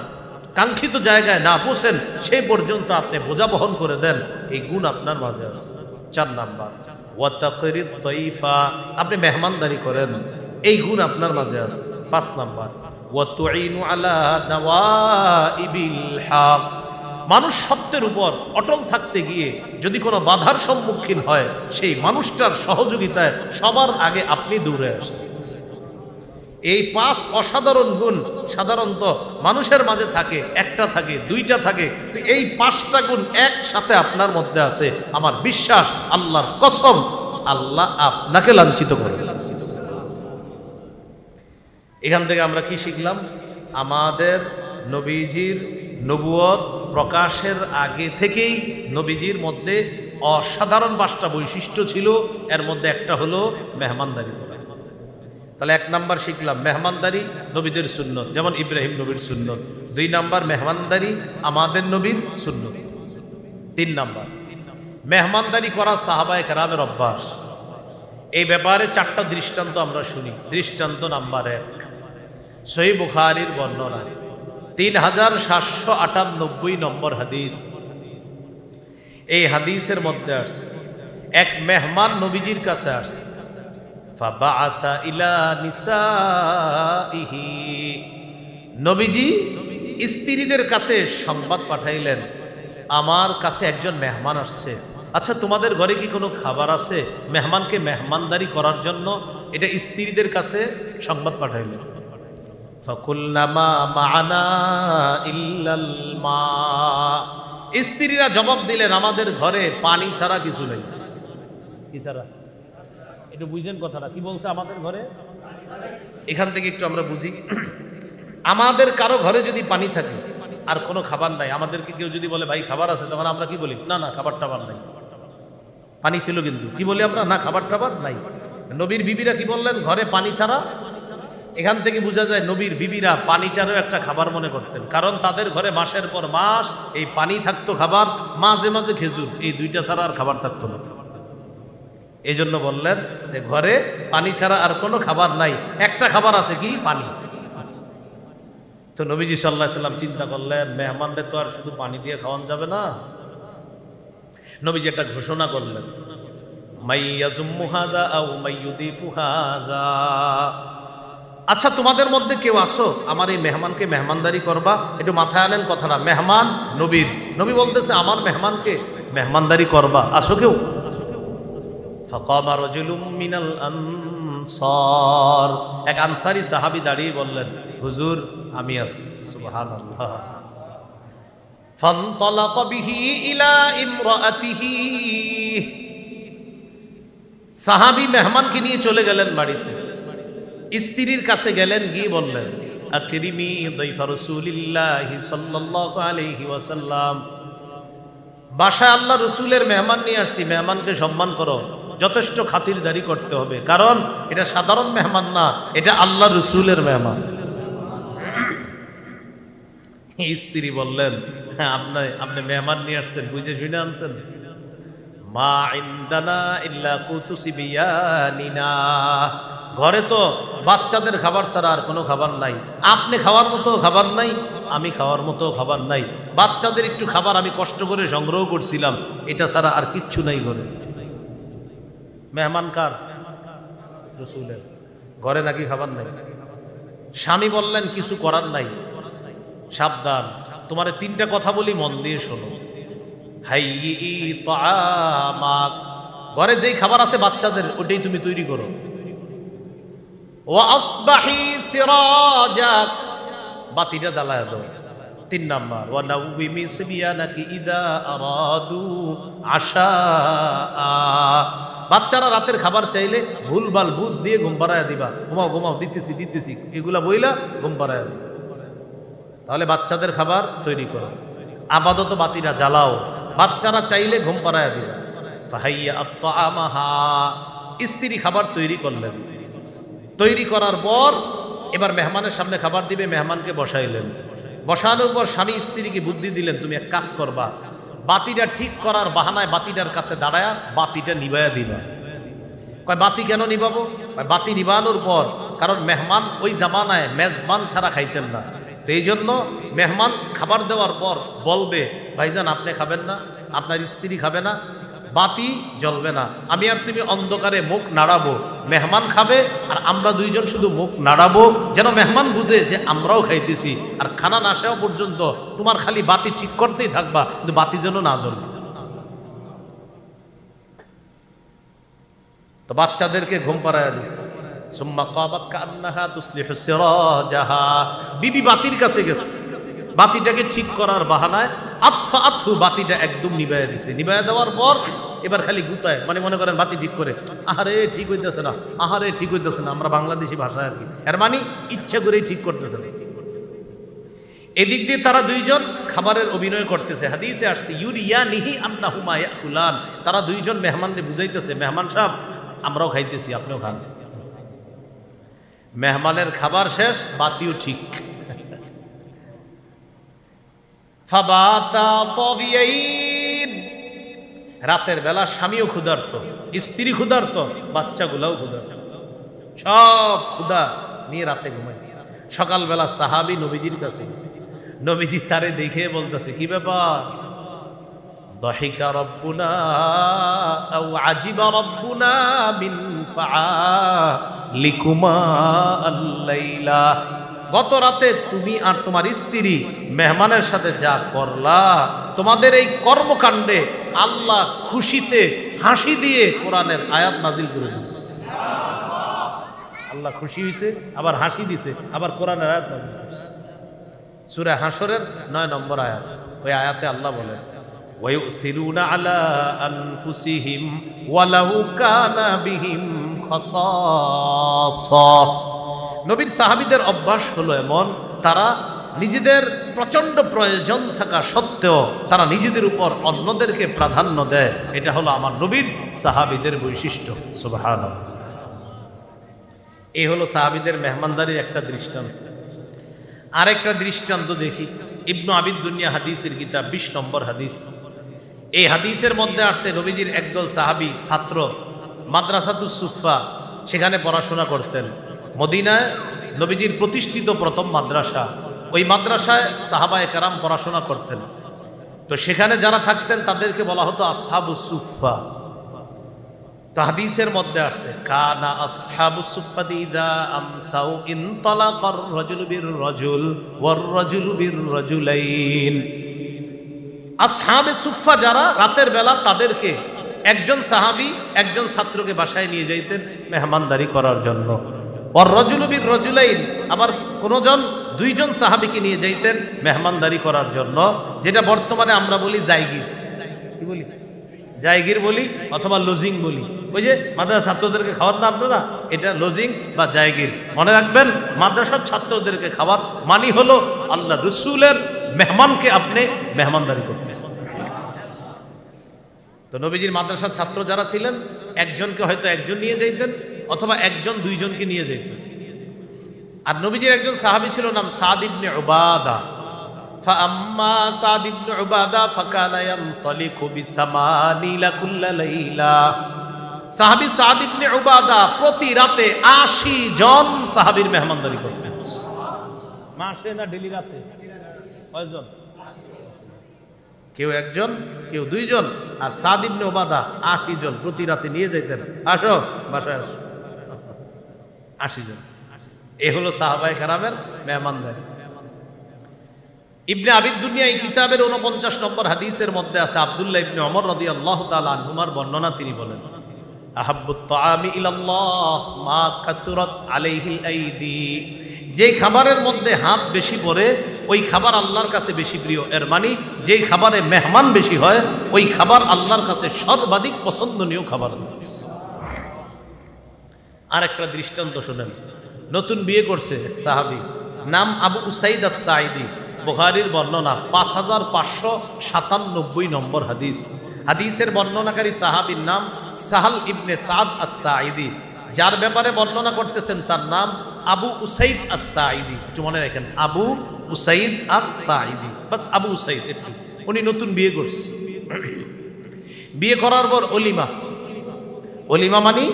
কাঙ্ক্ষিত জায়গায় না পৌঁছেন সেই পর্যন্ত আপনি বোঝা বহন করে দেন। এই গুণ আপনার মাঝে আছে। 4 নাম্বার ওয়া তাকরিদ তাইফা, আপনি মেহমানদারি করেন, এই গুণ আপনার মাঝে আছে। 5 নাম্বার ওয়া তুইনু আলা নাওয়াইবিল হক, মানুষ সত্যের উপর অটল থাকতে গিয়ে যদি কোনো বাধার সম্মুখীন হয় সেই মানুষটার সহযোগিতায় সবার আগে আপনি দৌড়ে আসেন। এই 5 অসাধারণ গুণ সাধারণত মানুষের মাঝে থাকে, একটা থাকে, দুইটা থাকে, এই 5টা গুণ একসাথে আপনার মধ্যে আছে। আমার বিশ্বাস, আল্লাহর কসম, আল্লাহ আপনাকে লাঞ্ছিত করে। এখান থেকে আমরা কি শিখলাম? আমাদের নবীজির নবুয়ত প্রকাশের আগে থেকেই নবীজির মধ্যে অসাধারণ 5টা বৈশিষ্ট্য ছিল। এর মধ্যে একটা হলো মেহমানদারি করা। তাহলে 1 নাম্বার শিখলাম মেহমানদারি নবীদের সুন্নত, যেমন ইব্রাহিম নবীর সুন্নত। 2 নাম্বার মেহমানদারি আমাদের নবীর সুন্নত। 3 নাম্বার মেহমানদারি করা সাহাবায়ে কেরামের অভ্যাস। এই ব্যাপারে 4টা দৃষ্টান্ত আমরা শুনি। দৃষ্টান্ত নাম্বার 1, সহিহ বুখারীর বর্ণনা 3798 নম্বর হাদিস। এই হাদিসের মধ্যে আসছে এক মেহমান নবীজির কাছে আসছে, ফাবাআসা ইলা নিসাইহি, নবীজি স্ত্রীদের কাছে সংবাদ পাঠাইলেন, আমার কাছে একজন মেহমান আসছে, আচ্ছা তোমাদের ঘরে কি কোনো খাবার আছে? মেহমানকে মেহমানদারি করার জন্য এটা স্ত্রীদের কাছে সংবাদ পাঠাইলেন। ফাকুলনা মা মা'না ইল্লাল মা, স্ত্রীরা জবাব দিলেন আমাদের ঘরে পানি ছাড়া কিছু নেই। কি ছাড়া? একটু বুঝেন কথাটা কি বলছে? আমাদের ঘরে, এখান থেকে একটু আমরা বুঝি। আমাদের কারো ঘরে যদি পানি থাকে আর কোনো খাবার নাই, আমাদেরকে কেউ যদি বলে ভাই খাবার আছে, তখন আমরা কি বলি? না না, খাবার টাবার নাই। পানি ছিল কিন্তু কি বলি আমরা? না, খাবার টাবার নাই। নবীর বিবিরা কি বললেন? ঘরে পানি ছাড়া। এখান থেকে বোঝা যায় নবীর বিবিরা পানিটারও একটা খাবার মনে করতেন, কারণ তাদের ঘরে মাসের পর মাস এই পানি থাকতো, খাবার মাঝে মাঝে খেজুর, এই 2টা ছাড়া আর খাবার থাকতো না। এই জন্য বললেন যে ঘরে পানি ছাড়া আর কোনো খাবার নাই, একটা খাবার আছে, কি? পানি। তো নবীজি সাল্লাল্লাহু আলাইহি সাল্লাম চিন্তা করলেন মেহমানদের তো আর শুধু পানি দিয়ে খাওয়ানো যাবে না। নবীজি একটা ঘোষণা করলেন, মাইয়াজুম্মু হাযা আও মাইয়ুদিফু হাযা, আচ্ছা তোমাদের মধ্যে কেউ আসো আমার এই মেহমানকে মেহমানদারি করবা? একটু মাথায় আনেন কথাটা, মেহমান নবীর, নবী বলতেছে আমার মেহমানকে মেহমানদারি করবা, আসো কেউ? ফাকামা রাজুলুম মিনাল আনসার, এক আনসারী সাহাবী দাঁড়িয়ে বললেন হুজুর আমি আছি। সুবহানাল্লাহ। ফানতালাকা বিহি ইলা ইমরাআতিহি, সাহাবী মেহমানকে নিয়ে চলে গেলেন বাড়িতে, স্ত্রীর কাছে গেলেন, গিয়ে বললেন আকরিমি দাইফা রাসূলিল্লাহি সাল্লাল্লাহু আলাইহি ওয়াসাল্লাম, বাসায় আল্লাহ রসুলের মেহমান নিয়ে আসছি, মেহমানকে সম্মান করো, যথেষ্ট খাতিরদারি করতে হবে, কারণ এটা সাধারণ মেহমান না, এটা আল্লাহ রসুলের মেহমান। স্ত্রী বললেন হ্যাঁ আপনি মেহমান নিয়ে আসছেন, বুঝে শুনে আনছেন? মা ইনদানা ইল্লা কুতুসি বিয়ানিনা, ঘরে তো বাচ্চাদের খাবার ছাড়া আর কোনো খাবার নাই, আপনি খাওয়ার মতো খাবার নাই, আমি খাওয়ার মতো খাবার নাই, বাচ্চাদের একটু খাবার আমি কষ্ট করে সংগ্রহ করছিলাম, এটা ছাড়া আর কিচ্ছু নাই ঘরে। মেহমান কার? রসুলের। ঘরে নাকি খাবার নাই? স্বামী বললেন কিছু করার নাই, সাবধান, তোমারে 3টা কথা বলি, মন দিয়ে শোনো। হাইয়ি তাআমাক, ঘরে যেই খাবার আছে বাচ্চাদের ওটাই তুমি তৈরি করো। ওয়া আসবাহি সিরাজাক, বাতিটা জ্বালায় দাও। 3 নাম্বার ওয়া নাউমি সিবিয়ানাকি ইদা আরাদু আশা, বাচ্চারা রাতের খাবার চাইলে ভুলভাল বুঝ দিয়ে ঘুম পাড়ায় দিবা, ঘুমাও ঘুমাও দিতেছি এগুলা বইলা ঘুম পাড়ায় দিবা। তাহলে বাচ্চাদের খাবার তৈরি করো, আপাতত বাতিটা জ্বালাও, বাচ্চারা চাইলে ঘুম পাড়ায় দিবা। ফাহাইয়া আত-তাআমাহা, স্ত্রী খাবার তৈরি করলেন, তৈরি করার পর এবার মেহমানের সামনে খাবার দিবে, মেহমানকে বসাইলেন। বসানোর পর স্বামী স্ত্রীকে বুদ্ধি দিলেন, তুমি এক কাজ করবা, বাতিটা ঠিক করার বাহানায় বাতিটার কাছে দাঁড়ায়া বাতিটা নিভাইয়া দিবা। কয় বাতি কেন নিভাবো? বাতি নিভানোর পর, কারণ মেহমান ওই জামানায় মেজবান ছাড়া খাইতেন না, তো এই জন্য মেহমান খাবার দেওয়ার পর বলবে, ভাইজান আপনি খাবেন না, আপনার স্ত্রী খাবে না, বাতি জ্বলবে না, আমি আর তুমি অন্ধকারে মুখ নাড়াবো, মেহমান খাবে আর আমরা দুইজন শুধু মুখ নাড়াবো, যেন মেহমান বুঝে যে আমরাও খাইতেছি, আর খানা না আসা পর্যন্ত তোমার খালি বাতি ঠিক করতেই থাকবা, কিন্তু বাতি যেন না জ্বলবে। তো বাচ্চাদেরকে ঘুম পাড়ায় দিস। সুম্মা কাবাত কান্নাহা তুসলিহু সিরাজাহা, বিবি বাতির কাছে গেছে, বাতিটাকে ঠিক করার বাহানায় আতফাআতহু, বাতিটা একদম নিভাইয়া দিছে। নিভাইয়া দেওয়ার পর এবার খালি গুতায়, মানে মনে করেন বাতি ঠিক করে, আহারে ঠিক হইতেছে না, আহারে ঠিক হইতেছে না, আমরা বাংলাদেশি ভাষায় আর কি, এর মানে ইচ্ছা করেই ঠিক করতেছে না। এদিক দিয়ে তারা দুইজন খাবারের অভিনয় করতেছে। হাদিসে আসছে ইউরিয়ানিহি আন্নাহুমা ইয়াকুলান, তারা দুইজন মেহমানকে বুঝাইতেছে, মেহমান সাহেব আমরাও খাইতেছি, আপনিও খান। মেহমানের খাবার শেষ, বাতিও ঠিক। ফাবাতা তাবিয়াইন, রাতের বেলা স্বামীও ক্ষুধার্ত, স্ত্রী ক্ষুধার্ত, বাচ্চাগুলাও ক্ষুধার্ত, সব ক্ষুধা নিয়ে রাতে ঘুমাইছে। সকালবেলা সাহাবী নবীজির কাছে গেছে, নবীজি তারে দেখে বলতেছে, কি ব্যাপার? দহিকা রব্বুনা আও আজিবা রব্বুনা মিন ফাআলিকুমা আল-লাইলা, গত রাতে তুমি আর তোমার স্ত্রী মেহমানের সাথে যা করলা, তোমাদের এই কর্মকাণ্ডে আল্লাহ খুশিতে হাসি দিয়ে কোরআনের আয়াত নাজিল করে দিয়েছে। আল্লাহ খুশি হয়েছে, আবার হাসি দিছে, আবার কোরআনের আয়াত নাজিল করেছে। সূরা হাশরের 9 নম্বর আয়াত, ওই আয়াতে আল্লাহ বলেন, ওয়ায়ুসিরুনা আলা আনফুসিহিম ওয়ালাউ কানা বিহিম খাসাসা। নবীর সাহাবীদের অভ্যাস হলো এমন, তারা নিজেদের প্রচন্ড প্রয়োজন থাকা সত্ত্বেও তারা নিজেদের উপর অন্যদেরকে প্রাধান্য দেয়। এটা হলো আমার নবীর সাহাবীদের বৈশিষ্ট্য। সুবহানাল্লাহ। এই হলো সাহাবীদের মেহমানদারির একটা দৃষ্টান্ত। আরেকটা দৃষ্টান্ত দেখি, ইবনু আবিদ দুনিয়া হাদিসের কিতাব 20 নম্বর হাদিস। এই হাদিসের মধ্যে আসছে নবীজির একদল সাহাবী ছাত্র মাদ্রাসাতুস সুফা, সেখানে পড়াশোনা করতেন। মদিনায় নবীজির প্রতিষ্ঠিত প্রথম মাদ্রাসা, ওই মাদ্রাসায় সাহাবায়ে কেরাম পড়াশোনা করতেন। তো সেখানে যারা থাকতেন তাদেরকে বলা হতো আসহাবুস সুফা। তো হাদিসের মধ্যে আসছে, কানা আসহাবুস সুফফাতি ইযা আমসাউ ইনতালাকার রাজুলু বির রাজুল ওয়ার রাজুলু বির রাজুলাইন। আসহাবে সুফফা যারা, রাতের বেলা তাদেরকে একজন সাহাবী একজন ছাত্রকে বাসায় নিয়ে যাইতেন মেহমানদারি করার জন্য। ওয়ার রাজুলু বির রাজুলাইন, আবার কোনজন দুইজন সাহাবীকে নিয়ে যাইতেন মেহমানদারি করার জন্য, যেটা বর্তমানে আমরা বলি জায়গির। কি বলি? জায়গির বলি অথবা লজিং বলি। ওই যে মাদ্রাসার ছাত্রদেরকে খাওয়ান না আপনারা, এটা লজিং বা জায়গির। মনে রাখবেন, মাদ্রাসার ছাত্রদেরকে খাওয়ার মানি হলো আল্লাহ রসুলের মেহমানকে আপনি মেহমানদারি করতেছেন। তো নবীজির মাদ্রাসার ছাত্র যারা ছিলেন, একজনকে হয়তো একজন নিয়ে যাইতেন অথবা একজন দুইজনকে নিয়ে যেতেন। আর নবীজির একজন সাহাবী ছিল, নাম সাদ ইবনে উবাদা। فأما سعد بن عبادة فكان ينطلق بثمانين كل ليلة। সাহাবী সাদ ইবনে উবাদা প্রতি রাতে 80 জন সাহাবীর মেহমানদারি করতেন। মাসে না ডেলি রাতে? কয়জন? কেউ একজন, কেউ দুইজন, আর সাদ ইবনে উবাদা 80 জন প্রতি রাতে নিয়ে যেতেন। আসো বাসায় আসো, 80 জন। এ হলো সাহাবায়ে কেরামের মেহমানদারি। ইবনে আবিদ দুনিয়া এই কিতাবের 49 নম্বর হাদিসের মধ্যে আছে, আব্দুল্লাহ ইবনে ওমর রাদিয়াল্লাহু তাআলা আনহুমার বর্ণনা, তিনি বলেন, আহাব্বুত তাআমি ইলাল্লাহ মা কাসুরাত আলাইহিল আইদি। যে খাবারের মধ্যে হাত বেশি পড়ে ওই খাবার আল্লাহর কাছে বেশি প্রিয়। এর মানে যেই খাবারে মেহমান বেশি হয় ওই খাবার আল্লাহর কাছে সর্বাধিক পছন্দনীয় খাবার। আর একটা দৃষ্টান্ত শুনেন। নতুন বিয়ে করছে সাহাবী, নাম আবু উসাইদ আস-সাঈদী, বুখারীর বর্ণনা 5597 নম্বর হাদিস। হাদিসের বর্ণনাকারী সাহাবীর নাম সাহাল ইবনে সাদ আস-সাঈদী। যার ব্যাপারে বর্ণনা করতেছেন তার নাম আবু উসাইদ আস-সাঈদী, একটু মনে রাখেন, আবু উসাইদ আস-সাঈদী, বাস আবু উসাইদ একটু। উনি নতুন বিয়ে করছে। বিয়ে করার পর অলিমা, অলিমা মানে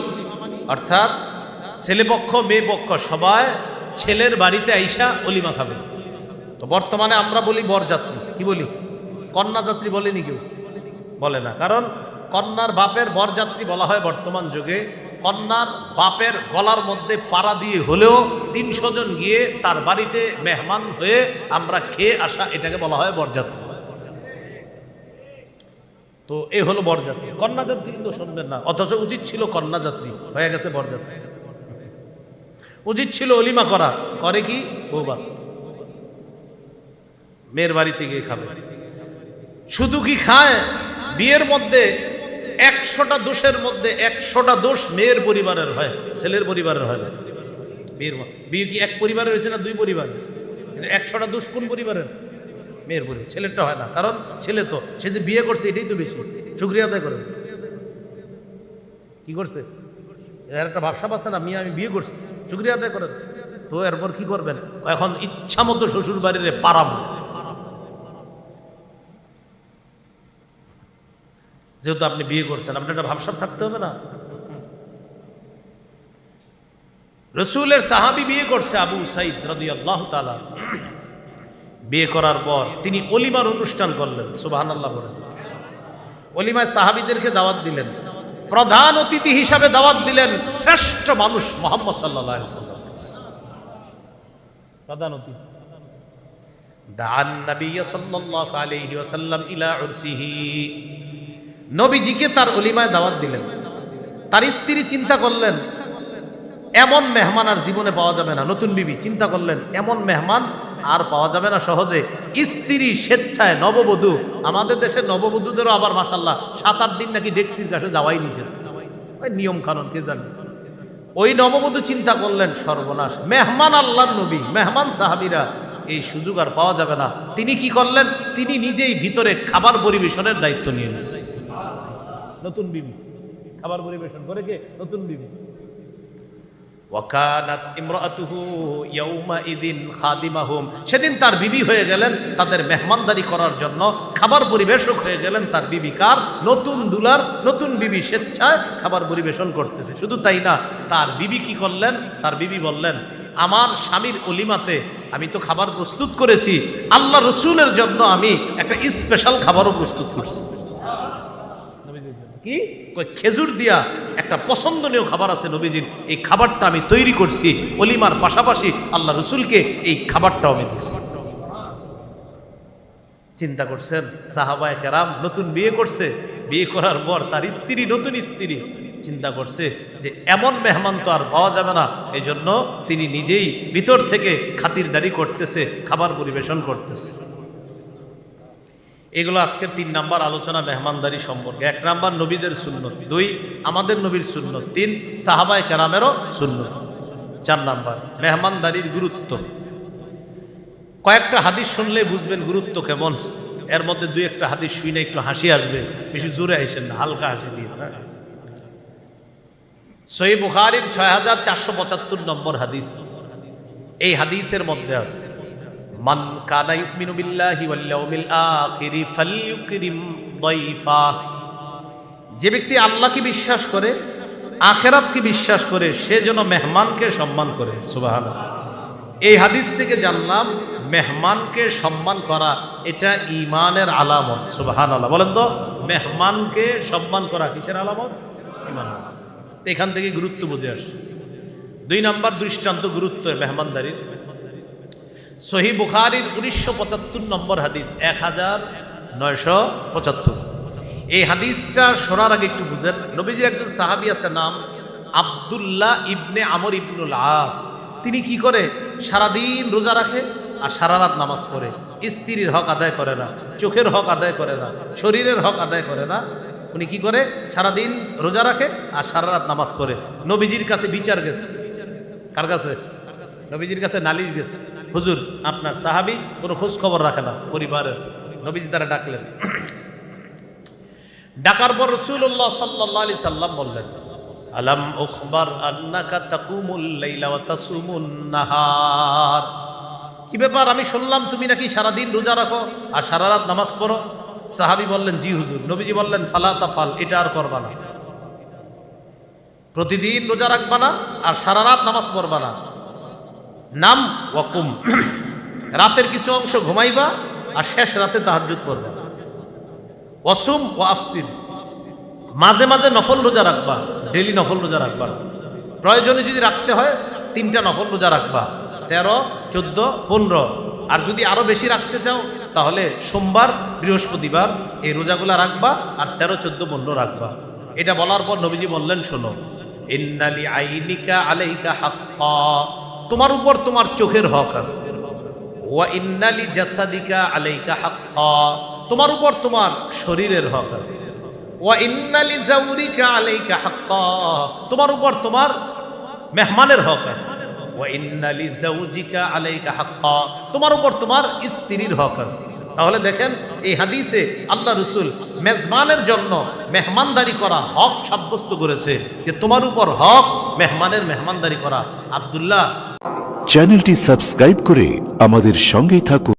অর্থাৎ ছেলে পক্ষ মেয়ে পক্ষ সবাই ছেলের বাড়িতে আইসা অলিমা খাবে। তো বর্তমানে আমরা বলি বরযাত্রী, কি বলি? কন্যা যাত্রী বলেনি কেউ, বলে না। কারণ কন্যার বাপের বরযাত্রী বলা হয় বর্তমান যুগে কন্যার বাপের গলার মধ্যে পাড়া দিয়ে হলেও 300 জন গিয়ে তার বাড়িতে মেহমান হয়ে আমরা খেয়ে আসা, এটাকে বলা হয় বরযাত্রী। তো এই হলো বরযাত্রী। কন্যা যাত্রী কিন্তু শুনবেন না, অথচ উচিত ছিল কন্যা যাত্রী, হয়ে গেছে বরযাত্রী। উচিত ছিল অলিমা করা, করে কি? বৌবাত মেয়ের বাড়িতে গিয়ে খাবে। শুধু কি খায়, বিয়ের মধ্যে 100টা দোষের মধ্যে 100টা দোষ মেয়ের পরিবারের হয়, ছেলের পরিবারের হয় না। বিয়ে কি এক পরিবারের হয়েছে না 2 পরিবার? 100টা দোষ কোন পরিবারের? মেয়ের পরিবার। ছেলেরটা হয় না, কারণ ছেলে তো সে যে বিয়ে করছে এটাই তো বেশি। শুকরিয়া আদায় করেন। কি করছে? এর একটা ভাবসাব আছে না, আমি বিয়ে করছি, শুকরিয়া আদায় করেন। তো এরপর কি করবেন? এখন ইচ্ছা মতো শ্বশুর বাড়িতে পারাবো, যেহেতু আপনি বিয়ে করছেন আপনার একটা ভাবসাব থাকতে হবে না? রসুলের সাহাবী বিয়ে করছে আবু উসাইদ রাদিয়াল্লাহু তাআলা। বিয়ে করার পর তিনি অলিমার অনুষ্ঠান করলেন, সুবহানাল্লাহ বলেন। অলিমায় সাহাবীদেরকে দাওয়াত দিলেন, প্রধান অতিথি হিসাবে দাওয়াত দিলেন শ্রেষ্ঠ মানুষ মুহাম্মদ সাল্লাল্লাহু আলাইহি ওয়াসাল্লাম। প্রধান অতিথি দাআন নবী সাল্লাল্লাহু আলাইহি ওয়াসাল্লাম ইলা উরসিহি, নবীজিকে তার অলিমায় দাওয়াত দিলেন। তার স্ত্রী চিন্তা করলেন এমন মেহমান আর জীবনে পাওয়া যাবে না। নতুন বিবি চিন্তা করলেন এমন মেহমান আর পাওয়া যাবে না সহজে। স্ত্রী স্বেচ্ছায়, নববধূ, আমাদের দেশের নববধূদেরও আবার মাশাআল্লাহ 7-8 দিন নাকি ডেক্সির কাছে যাওয়াই নিষেধ, ওই নিয়ম কানুন কে জানে। ওই নববধূ চিন্তা করলেন সর্বনাশ, মেহমান আল্লাহর নবী, মেহমান সাহাবীরা, এই সুযোগ আর পাওয়া যাবে না। তিনি কি করলেন? তিনি নিজেই ভিতরে খাবার পরিবেশনের দায়িত্ব নিয়ে নিলেন। নতুন বিবি খাবার পরিবেশন করে কে? নতুন বিবি। ওয়াকানাত ইমরাতুহু ইয়াউমাইদিন খাদিমাহুম, সেদিন তার বিবি হয়ে গেলেন তাদের মেহমানদারি করার জন্য, খাবার পরিবেশক হয়ে গেলেন তার বিবি। কার? নতুন দুলার নতুন বিবি স্বেচ্ছায় খাবার পরিবেশন করতেছে। শুধু তাই না, তার বিবি কি করলেন? তার বিবি বললেন আমার স্বামীর অলিমাতে আমি তো খাবার প্রস্তুত করেছি, আল্লাহ রসুলের জন্য আমি একটা স্পেশাল খাবারও প্রস্তুত করছি। কি? খেজুর দিয়া একটা পছন্দনীয় খাবার আছে নবীজির, এই খাবারটা আমি তৈরি করছি, অলিমার পাশাপাশি আল্লাহ রসুলকে এই খাবারটাও আমি দিচ্ছি। চিন্তা করছেন সাহাবায়ে কেরাম, নতুন বিয়ে করছে, বিয়ে করার পর তার স্ত্রী, নতুন স্ত্রী, চিন্তা করছে যে এমন মেহমান তো আর পাওয়া যাবে না, এই জন্য তিনি নিজেই ভিতর থেকে খাতিরদারি করতেছে, খাবার পরিবেশন করতেছে। এগুলো আজকের 3 নাম্বার আলোচনা মেহমানদারি সম্পর্কে। 1 নাম্বার নবীদের সুন্নত, 2 আমাদের নবীর সুন্নত, 3 সাহাবায়ে কেরামেরও সুন্নত, 4 নাম্বার মেহমানদারির গুরুত্ব। কয়েকটা হাদিস শুনলে বুঝবেন গুরুত্ব কেমন। এর মধ্যে 2-1টা হাদিস শুনে একটু হাসি আসবে, বেশি জোরে হাসেন না, হালকা হাসি দিয়ে। সহিহ বুখারীর 6475 নম্বর হাদিস। এই হাদিসের মধ্যে আছে মান কানা ইউমিনু বিল্লাহি ওয়াল ইয়াউমিল আখিরি ফালইউকরিম দাইফা, যে ব্যক্তি আল্লাহকে বিশ্বাস করে, আখিরাতকে বিশ্বাস করে, সে যেন মেহমানকে সম্মান করে। সুবহানাল্লাহ। এই হাদিস থেকে জানলাম মেহমানকে সম্মান করা এটা ঈমানের আলামত। সুবহানাল্লাহ বলেন তো, মেহমানকে সম্মান করা কিসের আলামত? ঈমানের। এখান থেকে গুরুত্ব বুঝে আসে। 2 নাম্বার দৃষ্টান্ত গুরুত্বের মেহমানদারির, সহিহ বুখারীর 1975 নম্বর হাদিস, 1975। এই হাদিসটা শোনার আগে একটু বুঝেন, নবীজির একজন সাহাবী আছে, নাম আব্দুল্লাহ ইবনে আমর ইবনুল আস। তিনি কি করে? সারাদিন রোজা রাখে আর সারা রাত নামাজ পড়ে। স্ত্রীর হক আদায় করে না, চোখের হক আদায় করে না, শরীরের হক আদায় করে না। উনি কি করে? সারাদিন রোজা রাখে আর সারা রাত নামাজ পড়ে। নবীজির কাছে বিচার গেছে। কার কাছে? নবীজির কাছে নালিশ গেছে, হুজুর আপনার সাহাবী কোনো খোঁজ খবর রাখে না পরিবারের। নবীজি তারা ডাকলেন। ডাকার পর রাসূলুল্লাহ সাল্লাল্লাহু আলাইহি সাল্লাম বললেন আলাম উখবার আন্নাকা তাকুমুল লাইলা ওয়া তাসুমুন নাহার। কি ব্যাপার, আমি শুনলাম তুমি নাকি সারাদিন রোজা রাখো আর সারা রাত নামাজ পড়ো। সাহাবী বললেন, জি হুজুর। নবীজি বললেন, ফালা তাফাল, এটা আর করবা না। প্রতিদিন রোজা রাখবা না আর সারা রাত নামাজ পড়বা না। নাম ওয়াকুম, রাতের কিছু অংশ ঘুমাইবা আর শেষ রাতে তাহাজ্জুদ পড়বা। ওয়াসুম ওয়া আফতির, মাঝে মাঝে নফল রোজা রাখবা, ডেইলি নফল রোজা রাখবা। প্রয়োজনে যদি রাখতে হয় 3টা নফল রোজা রাখবা, 13, 14, 15। আর যদি আরো বেশি রাখতে চাও তাহলে সোমবার, বৃহস্পতিবার এই রোজাগুলা রাখবা আর 13, 14, 15 রাখবা। এটা বলার পর নবীজি বললেন, শোনো, ইন্নালি আইনিকা আলাইকা হাক্কা, তোমার উপর তোমার চোখের হক আছে। ওয়া ইন্নালি জাসাদিকা আলাইকা হাক্কা, তোমার উপর তোমার শরীরের হক আছে। ওয়া ইন্নালি জাওরিকা আলাইকা হাক্কা, তোমার উপর তোমার মেহমানের হক আছে। ওয়া ইন্নালি জাওজিকা আলাইকা হাক্কা, তোমার উপর তোমার স্ত্রীর হক আছে। তাহলে দেখেন, এই হাদিসে আল্লাহ রাসূল মেজবানের জন্য মেহমানদারি করা হক সাব্যস্ত করেছে, যে তোমার উপর হক মেহমানের মেহমানদারি করা। আব্দুল্লাহ, চ্যানেলটি সাবস্ক্রাইব করে আমাদের সঙ্গেই থাকুন।